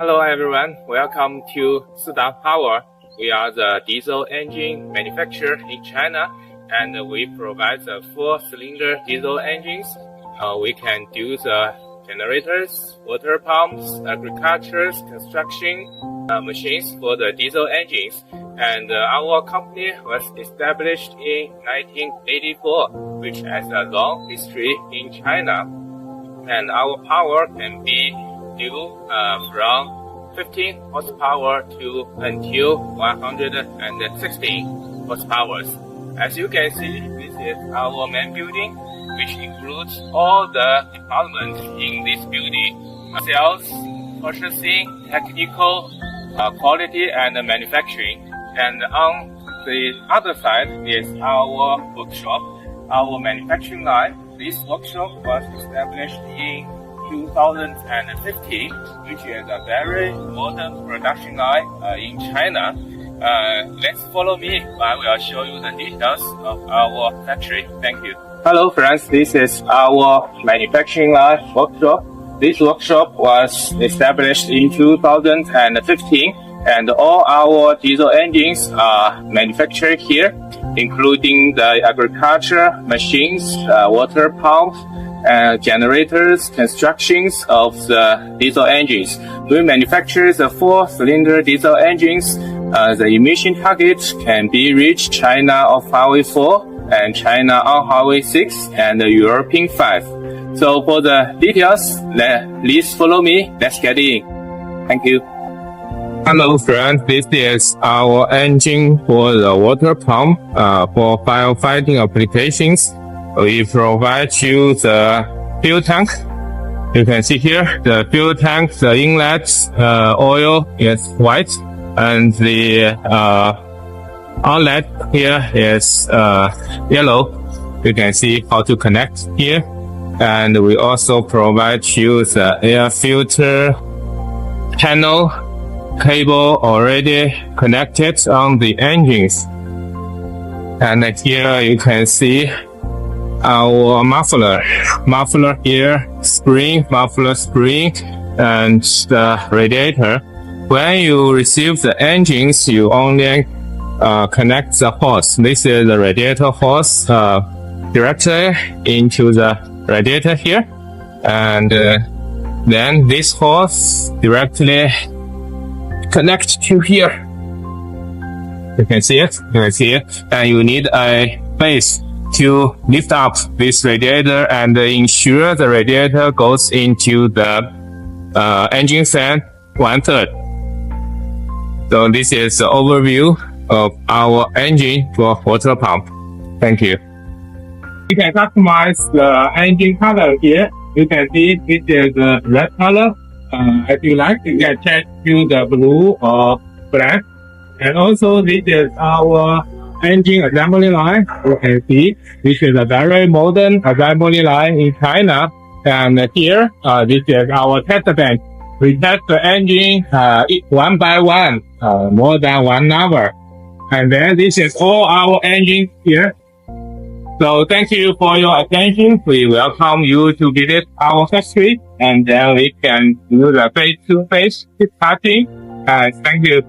Hello everyone, welcome to SIDA Power. We are the diesel engine manufacturer in China, and we provide the 4-cylinder diesel engines. We can do the generators, water pumps, agriculture, construction machines for the diesel engines. And our company was established in 1984, which has a long history in China. And our power can be from 15 horsepower to until 116 horsepower. As you can see, this is our main building, which includes all the departments in this building: sales, purchasing, technical, quality, and manufacturing. And on the other side is our workshop, our manufacturing line. This workshop was established in 2015, which is a very modern production line in China. Let's follow me. I will show you the details of our factory. Thank you. Hello friends, this is our manufacturing line workshop. This workshop was established in 2015, and all our diesel engines are manufactured here, including the agriculture machines, water pumps, generators, constructions of the diesel engines. We manufacture the 4-cylinder diesel engines. The emission target can be reached China off-highway 4 and China on-highway 6 and the European 5. So for the details, please follow me. Let's get in. Thank you. Hello friends, this is our engine for the water pump for firefighting applications. We provide you the fuel tank. You can see here the fuel tank, the inlet oil is white, and the outlet here is yellow. You can see how to connect here. And we also provide you the air filter panel cable already connected on the engines. And here you can see our muffler here, muffler spring, and the radiator. When you receive the engines, you only connect the hose. This is the radiator hose directly into the radiator here, and then this hose directly connect to here. You can see it. And you need a base to lift up this radiator and ensure the radiator goes into the engine fan 1/3. So this is the overview of our engine for water pump. Thank you. You can customize the engine color here. You can see it is a red color. If you like, you can change to the blue or black. And also this is our engine assembly line. You can see this is a very modern assembly line in China. And here, this is our test bench. We test the engine one by one, more than 1 hour. And then this is all our engines here. So thank you for your attention. We welcome you to visit our factory, and then we can do the face-to-face discussion. Thank you.